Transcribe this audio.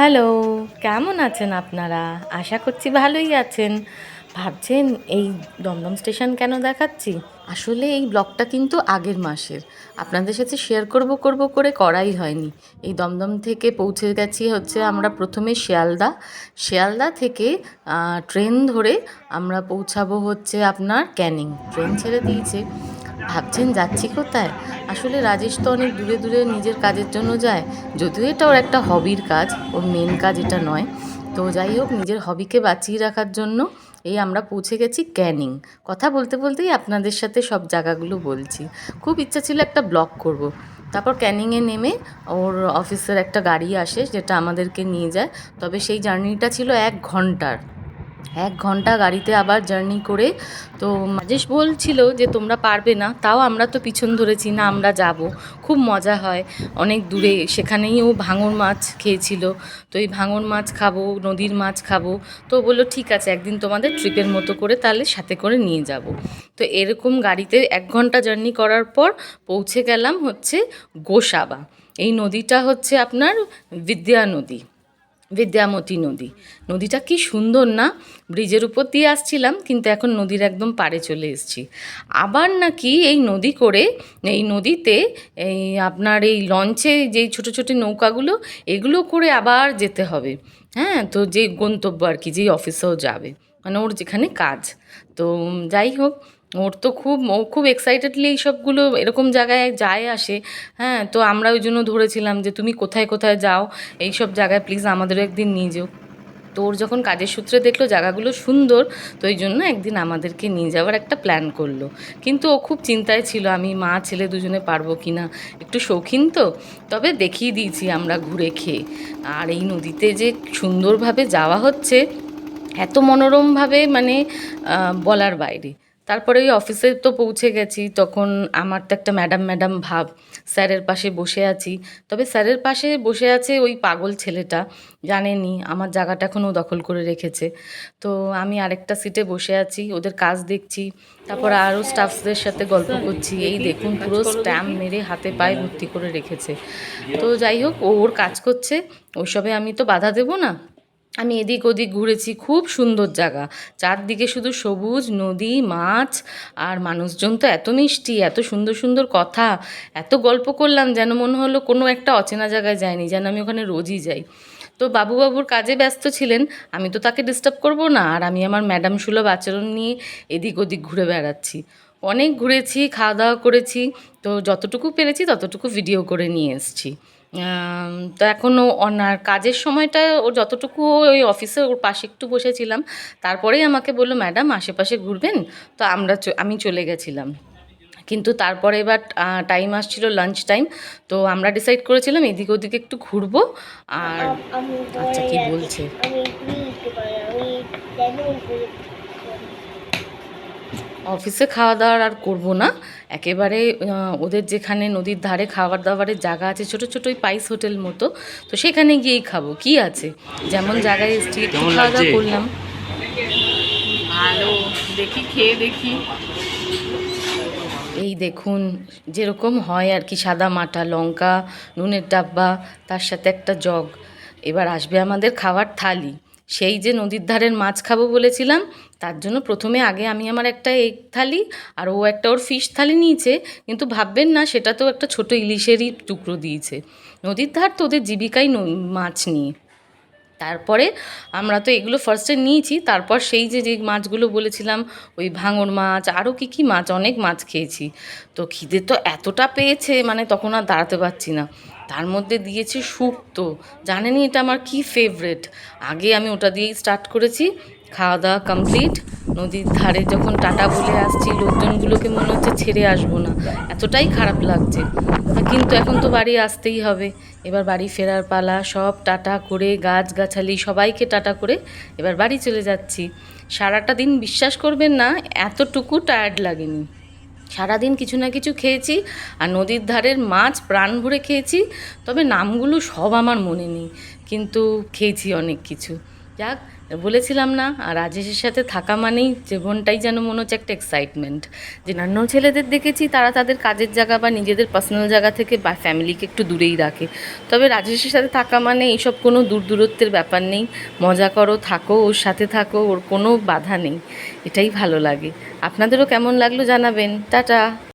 Hello, কেমন আছেন আপনারা? আশা করছি ভালোই আছেন। ভাবছেন এই দমদম স্টেশন কেন দেখাচ্ছি? আসলে এই ব্লগটা কিন্তু আগের মাসের। আপনাদের সাথে শেয়ার করব করে করাই হয়নি। এই দমদম থেকে পৌঁছে গেছি হচ্ছে আমরা প্রথমে শিয়ালদা। শিয়ালদা থেকে ট্রেন ধরে আমরা পৌঁছাবো হচ্ছে আপনার ক্যানিং। ট্রেন ছেড়ে দিয়েছে। ভাবছেন যাচ্ছি কোথায়? আসলে রাজেশ তো অনেক দূরে দূরে নিজের কাজের জন্য যায়, যদিও এটা ওর একটা হবির কাজ, ওর মেন কাজ এটা নয়। তো যাই হোক, নিজের হবিকে বাঁচিয়ে রাখার জন্য এই আমরা পৌঁছে গেছি ক্যানিং। কথা বলতে বলতেই আপনাদের সাথে সব জায়গাগুলো বলছি। খুব ইচ্ছা ছিল একটা ব্লগ করব। তারপর ক্যানিংয়ে নেমে ওর অফিসের একটা গাড়ি আসে যেটা আমাদেরকে নিয়ে যায়। তবে সেই জার্নিটা ছিল 1 ঘন্টার। 1 ঘন্টা গাড়িতে আবার জার্নি করে। তো রাজেশ বলছিল যে তোমরা পারবে না, তাও আমরা তো পিছন ধরেছি না, আমরা যাব, খুব মজা হয় অনেক দূরে। সেখানেই ও ভাঙর মাছ খেয়েছিল। তো এই ভাঙর মাছ খাবো, নদীর মাছ খাবো। তো বললো ঠিক আছে, একদিন তোমাদের ট্রিপের মতো করে তাহলে সাথে করে নিয়ে যাব। তো এরকম গাড়িতে 1 ঘন্টা জার্নি করার পর পৌঁছে গেলাম হচ্ছে গোসাবা। এই নদীটা হচ্ছে আপনার বিদ্যা নদী, বিদ্যামতী নদী। নদীটা কি সুন্দর না? ব্রিজের উপর দিয়ে আসছিলাম, কিন্তু এখন নদীর একদম পাড়ে চলে এসেছি। আবার নাকি এই নদী করে, এই নদীতে এই আপনার এই লঞ্চে যেই ছোটো ছোটো নৌকাগুলো, এগুলো করে আবার যেতে হবে। হ্যাঁ, তো যে গন্তব্য আর কি, যেই অফিসেও যাবে, মানে ওর যেখানে কাজ। তো যাই হোক, ও খুব এক্সাইটেডলি এইসবগুলো এরকম জায়গায় যায় আসে। হ্যাঁ, তো আমরা ওই জন্য ধরেছিলাম যে তুমি কোথায় কোথায় যাও, এই সব জায়গায় প্লিজ আমাদেরও একদিন নিয়ে যেও। তো ওর যখন কাজের সূত্রে দেখলো জায়গাগুলো সুন্দর, তো ওই জন্য একদিন আমাদেরকে নিয়ে যাওয়ার একটা প্ল্যান করলো। কিন্তু ও খুব চিন্তায় ছিল আমি মা ছেলে দুজনে পারবো কি না। একটু শৌখিন তো। তবে দেখিয়ে দিয়েছি আমরা ঘুরে খেয়ে। আর এই নদীতে যে সুন্দরভাবে যাওয়া হচ্ছে, এত মনোরমভাবে, মানে বলার বাইরে। তারপরে ওই অফিসে তো পৌঁছে গেছি, তখন আমার তো একটা ম্যাডাম ম্যাডাম ভাব। স্যারের পাশে বসে আছি। তবে স্যারের পাশে বসে আছে ওই পাগল ছেলেটা, জানেনই আমার জায়গাটা এখন ও দখল করে রেখেছে। তো আমি আরেকটা সিটে বসে আছি, ওদের কাজ দেখছি। তারপর আরও স্টাফসদের সাথে গল্প করছি। এই দেখুন, পুরো স্ট্যাম্প মেরে হাতে পায়ে ভর্তি করে রেখেছে। তো যাই হোক, ও ওর কাজ করছে, ওইসবে আমি তো বাধা দেবো না। আমি এদিক ওদিক ঘুরেছি, খুব সুন্দর জায়গা। চারদিকে শুধু সবুজ, নদী, মাছ, আর মানুষজন তো এত মিষ্টি, এত সুন্দর সুন্দর কথা। এত গল্প করলাম যেন মনে হলো কোনো একটা অচেনা জায়গায় যায়নি, যেন আমি ওখানে রোজই যাই। তো বাবুর কাজে ব্যস্ত ছিলেন, আমি তো তাকে ডিস্টার্ব করব না, আর আমি আমার ম্যাডাম সুলভ আচরণ নিয়ে এদিক ওদিক ঘুরে বেড়াচ্ছি। অনেক ঘুরেছি, খাওয়া দাওয়া করেছি। তো যতটুকু পেরেছি ততটুকু ভিডিও করে নিয়ে এসেছি। তো এখনও ওনার কাজের সময়টা ও যতটুকু, ওই অফিসে ওর পাশে একটু বসেছিলাম। তারপরেই আমাকে বললো ম্যাডাম আশেপাশে ঘুরবেন। তো আমি চলে গেছিলাম। কিন্তু তারপরে এবার টাইম আসছিল লাঞ্চ টাইম। তো আমরা ডিসাইড করেছিলাম এদিক ওদিক একটু ঘুরবো। আর আচ্ছা, কি বলছে? অফিসে খাওয়া দাওয়ার আর করবো না। একেবারে ওদের যেখানে নদীর ধারে খাবার দাবারের জায়গা আছে, ছোটো ছোটো ওই পাইস হোটেল মতো, তো সেখানে গিয়েই খাবো, কি আছে। যেমন জায়গায় এসছি একটু খাওয়া দাওয়া করলাম। ভালো, দেখি খেয়ে দেখি। এই দেখুন, যেরকম হয় আর কি, সাদা মাটা লঙ্কা, নুনের ডাব্বা, তার সাথে একটা জগ। এবার আসবে আমাদের খাওয়ার থালি। সেই যে নদীর ধারের মাছ খাবো বলেছিলাম, তার জন্য প্রথমে আগে আমি আমার একটা এগ থালি, আর ও একটা ওর ফিশ থালি নিয়েছে। কিন্তু ভাববেন না, সেটা তো একটা ছোটো ইলিশেরই টুকরো দিয়েছে। নদীর ধার তো, ওদের জীবিকাই মাছ নিয়ে। তারপরে আমরা তো এগুলো ফার্স্টে নিয়েছি, তারপর সেই যে যে মাছগুলো বলেছিলাম, ওই ভাঙর মাছ, আরও কী কী মাছ, অনেক মাছ খেয়েছি। তো খিদে তো এতটা পেয়েছে, মানে তখন আর দাঁড়াতে পারছি না। তার মধ্যে দিয়েছে শুক্তো। জানেনই এটা আমার কী ফেভারেট। আগে আমি ওটা দিয়েই স্টার্ট করেছি। খাওয়া দাওয়া কমপ্লিট। নদীর ধারে যখন টাটা বলে আসছি, লোকজনগুলোকে মনে হচ্ছে ছেড়ে আসবো না, এতটাই খারাপ লাগছে। কিন্তু এখন তো বাড়ি আসতেই হবে। এবার বাড়ি ফেরার পালা। সব টাটা করে, গাছগাছালি সবাইকে টাটা করে এবার বাড়ি চলে যাচ্ছি। সারাটা দিন বিশ্বাস করবেন না, এতটুকু টায়ার্ড লাগেনি। সারাদিন কিছু না কিছু খেয়েছি, আর নদীর ধারের মাছ প্রাণ ভরে খেয়েছি। তবে নামগুলো সব আমার মনে নেই, কিন্তু খেয়েছি অনেক কিছু। যাক, বলেছিলাম না, আর রাজেশের সাথে থাকা মানেই জীবনটাই যেন মনে হচ্ছে একটা এক্সাইটমেন্ট। যে অন্য ছেলেদের দেখেছি তারা তাদের কাজের জায়গা বা নিজেদের পার্সোনাল জায়গা থেকে বা ফ্যামিলিকে একটু দূরেই রাখে, তবে রাজেশের সাথে থাকা মানে এইসব কোনো দূর দূরত্বের ব্যাপার নেই। মজা করো, থাকো, ওর সাথে থাকো, ওর কোনো বাধা নেই। এটাই ভালো লাগে। আপনাদেরও কেমন লাগলো জানাবেন। টাটা।